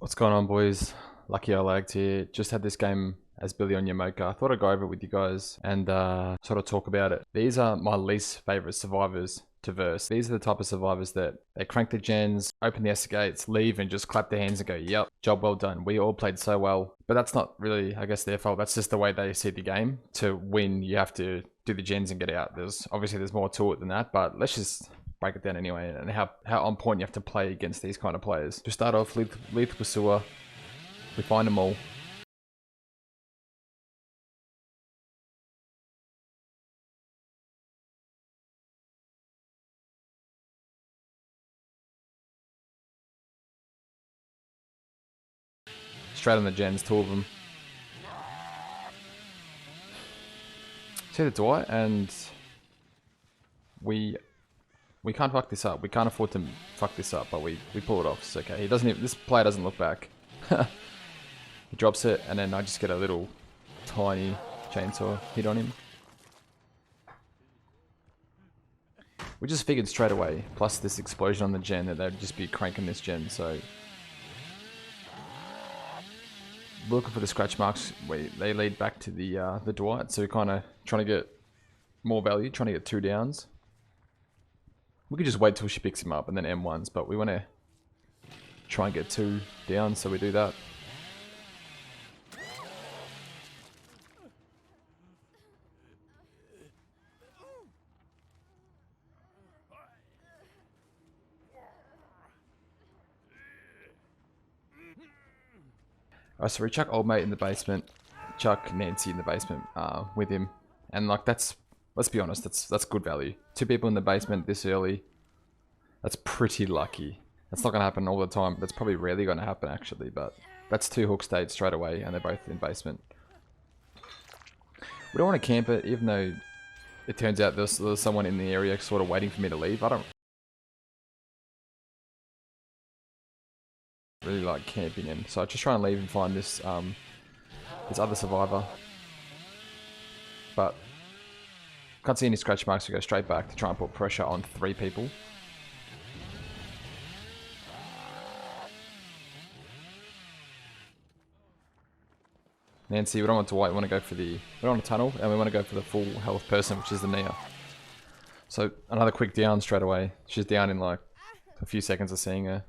What's going on, boys? Lucky I lagged here. Just had this game as Billy on Yamoka. I thought I'd go over it with you guys and sort of talk about it. These are my least favorite survivors to verse. These are the type of survivors that they crank the gens, open the gates, leave and just clap their hands and go, yep, job well done. We all played so well. But that's not really, I guess, their fault. That's just the way they see the game. To win, you have to do the gens and get out. There's more to it than that, but let's just break it down anyway, and how on point you have to play against these kind of players. To start off, lethal pursuer. We find them all. Straight on the gens, two of them. See the Dwight, and we can't fuck this up. We can't afford to fuck this up, but we pull it off. It's okay. He doesn't even, this player doesn't look back. He drops it, and then I just get a little tiny chainsaw hit on him. We just figured straight away, plus this explosion on the gen, that they'd just be cranking this gen, so looking for the scratch marks. They lead back to the Dwight, so we're kind of trying to get more value, trying to get 2 downs. We could just wait till she picks him up and then M1s, but we want to try and get 2 down, so we do that. Alright, so we chuck old mate in the basement, chuck Nancy in the basement with him, and like let's be honest, that's good value. 2 people in the basement this early, that's pretty lucky. That's not gonna happen all the time. That's probably rarely gonna happen actually, but that's 2 hook states straight away, and they're both in basement. We don't want to camp it, even though it turns out there's someone in the area sort of waiting for me to leave. I don't really like camping in, so I just try and leave and find this this other survivor, but can't see any scratch marks, so go straight back to try and put pressure on 3 people. Nancy, we don't want to wait, we want to go for we don't want a tunnel, and we want to go for the full health person, which is the Nia. So another quick down straight away. She's down in like a few seconds of seeing her.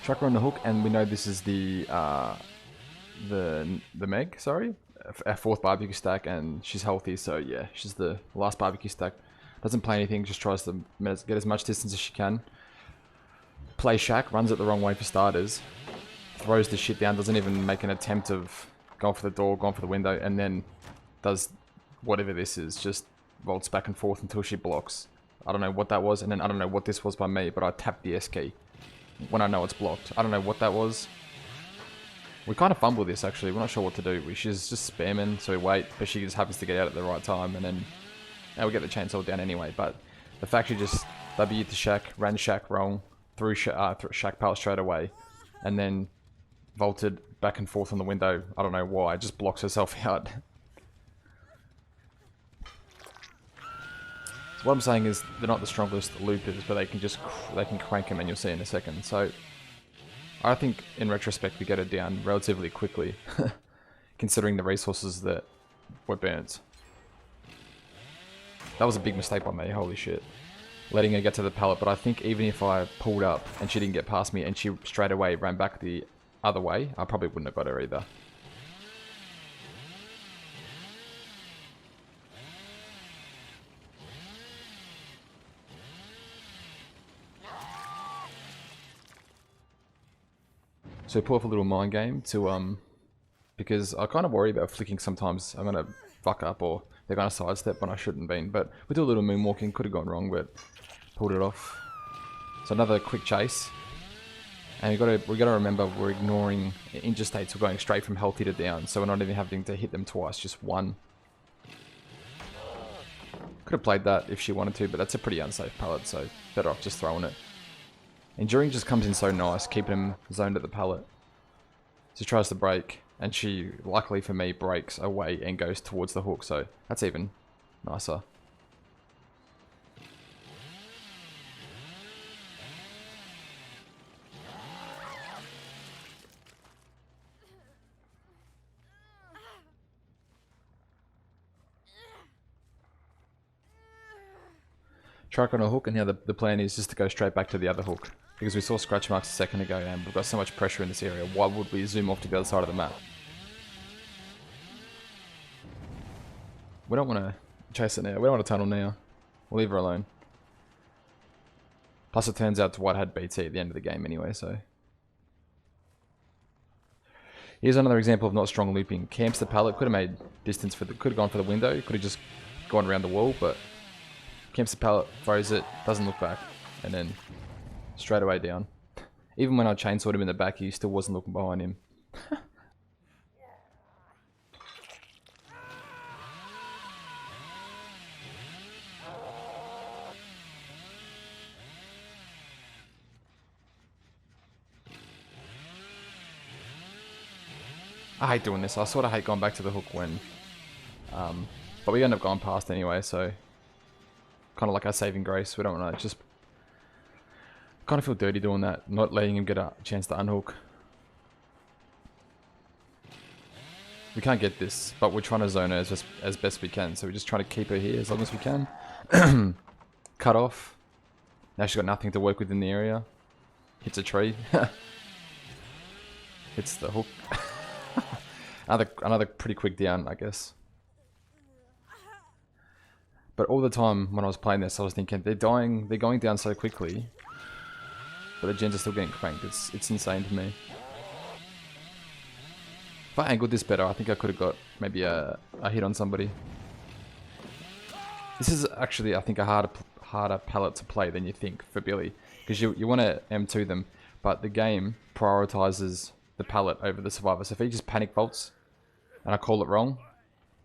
Chuck her on the hook, and we know this is the Meg, sorry, our 4th barbecue stack, and she's healthy, so yeah, she's the last barbecue stack. Doesn't play anything, just tries to get as much distance as she can. Play Shack, runs it the wrong way for starters, throws the shit down, doesn't even make an attempt of going for the door, going for the window, and then does whatever this is, just vaults back and forth until she blocks. I don't know what that was, and then I don't know what this was by me, but I tapped the S key when I know it's blocked. I don't know what that was. We kind of fumble this actually, we're not sure what to do. She's just spamming, so we wait, but she just happens to get out at the right time, and then we get the chainsaw down anyway. But the fact she just W'd to Shack, ran Shack wrong, threw Shack pallet straight away, and then vaulted back and forth on the window, I don't know why, just blocks herself out. So what I'm saying is, they're not the strongest loopers, but they can crank them, and you'll see in a second. So I think in retrospect we get it down relatively quickly, considering the resources that were burnt. That was a big mistake by me, holy shit. Letting her get to the pallet, but I think even if I pulled up and she didn't get past me and she straight away ran back the other way, I probably wouldn't have got her either. So we pull off a little mind game to, because I kind of worry about flicking sometimes. I'm going to fuck up, or they're going to sidestep when I shouldn't been. But we do a little moonwalking, could have gone wrong, but pulled it off. So another quick chase. And we got to remember, we're ignoring injure states. We're going straight from healthy to down, so we're not even having to hit them twice, just one. Could have played that if she wanted to, but that's a pretty unsafe pallet, so better off just throwing it. Enduring just comes in so nice, keeping him zoned at the pallet. So he tries to break, And she, luckily for me, breaks away and goes towards the hook, so that's even nicer. Truck on a hook, and now the plan is just to go straight back to the other hook. Because we saw scratch marks a second ago, and we've got so much pressure in this area, why would we zoom off to the other side of the map? We don't want to chase it now. We don't want to tunnel now. We'll leave her alone. Plus it turns out Dwight had BT at the end of the game anyway, so... Here's another example of not strong looping. Camps the pallet, could have made distance for the... Could have gone for the window, could have just gone around the wall, but... Camps the pallet, throws it, doesn't look back, and then straight away down. Even when I chainsawed him in the back, he still wasn't looking behind him. I hate doing this. I sort of hate going back to the hook when... but we end up going past anyway, so... Kind of like our saving grace. We don't want to just... Kind of feel dirty doing that. Not letting him get a chance to unhook. We can't get this, but we're trying to zone her as best we can. So we're just trying to keep her here as long as we can. Cut off. Now she's got nothing to work with in the area. Hits a tree. Hits the hook. Another pretty quick down, I guess. But all the time when I was playing this, I was thinking, they're going down so quickly. But the gens are still getting cranked. It's insane to me. If I angled this better, I think I could have got maybe a hit on somebody. This is actually, I think, a harder pallet to play than you think for Billy. Because you want to M2 them, but the game prioritizes the pallet over the survivor. So if he just panic vaults, and I call it wrong,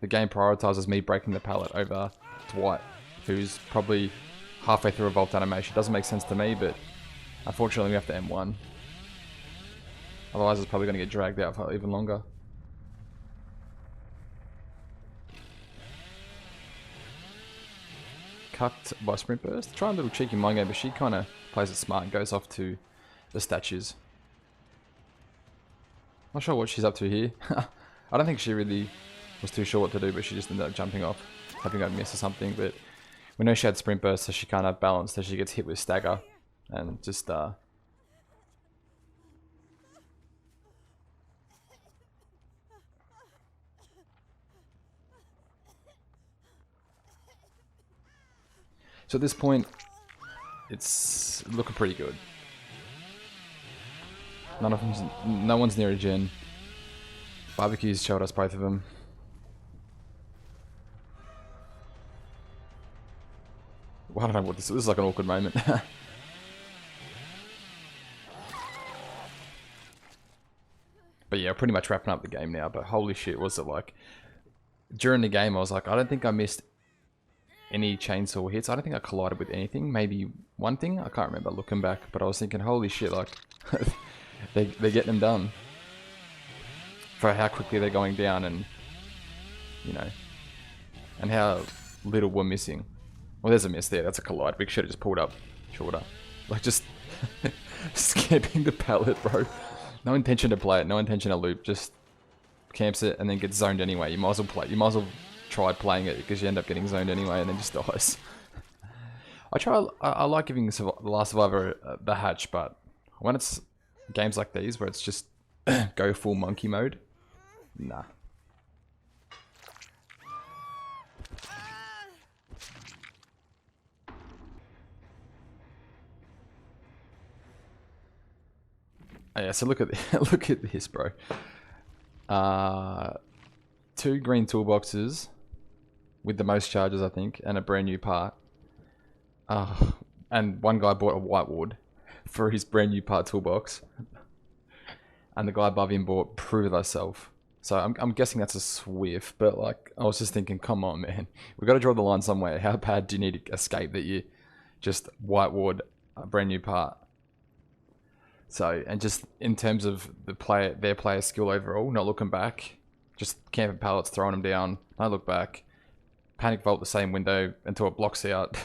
the game prioritizes me breaking the pallet over Dwight, who's probably halfway through a vault animation. Doesn't make sense to me, but unfortunately we have to M1. Otherwise it's probably going to get dragged out for even longer. Cucked by Sprint Burst. Try a little cheeky mind game, but she kind of plays it smart and goes off to the statues. Not sure what she's up to here. I don't think she really was too sure what to do, but she just ended up jumping off, hoping I'd miss or something. But we know she had Sprint Burst, so she can't have balance, so she gets hit with Stagger. And just, So at this point, it's looking pretty good. No one's near a gen. Barbecues showed us both of them. Well, I don't know what this is like an awkward moment. But yeah, pretty much wrapping up the game now, but holy shit, was it like... During the game, I was like, I don't think I missed any chainsaw hits. I don't think I collided with anything. Maybe one thing? I can't remember looking back, but I was thinking, holy shit, like... they're getting them done. For how quickly they're going down and... You know... And how little we're missing. Well, there's a miss there. That's a collide. We should have just pulled up shorter. Like, just... skipping the pallet, bro. No intention to play it. No intention to loop. Just... camps it and then gets zoned anyway. You might as well play. You might as well try playing it because you end up getting zoned anyway and then just dies. I like giving the last survivor the hatch, but when it's games like these where it's just go full monkey mode, nah. Oh yeah, so look at look at this, bro. 2 green toolboxes with the most charges, I think, and a brand new part. And one guy bought a white wood for his brand new part toolbox, and the guy above him bought Prove Thyself. So I'm guessing that's a Swift, but like I was just thinking, come on, man, we got to draw the line somewhere. How bad do you need to escape that you just white wood a brand new part? So, and just in terms of their player skill overall, not looking back, just camping pallets, throwing them down, don't look back, panic vault the same window until it blocks out.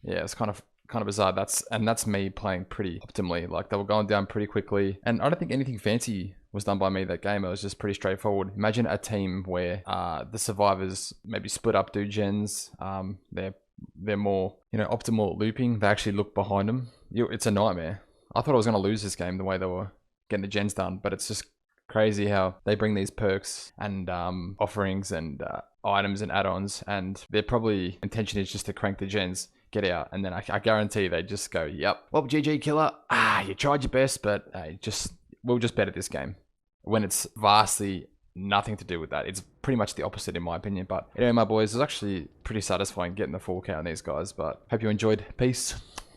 Yeah, it's kind of bizarre. That's me playing pretty optimally. Like, they were going down pretty quickly, and I don't think anything fancy was done by me that game. It was just pretty straightforward. Imagine a team where the survivors maybe split up, do gens. They're more, you know, optimal at looping. They actually look behind them. It's a nightmare. I thought I was going to lose this game the way they were getting the gens done, but it's just crazy how they bring these perks and offerings and items and add-ons, and their probably intention is just to crank the gens, get out, and then I guarantee they just go, yep, well, GG killer, you tried your best, but we'll just bet at this game, when it's vastly nothing to do with that. It's pretty much the opposite in my opinion. But anyway, my boys, it was actually pretty satisfying getting the 4K on these guys, but hope you enjoyed. Peace.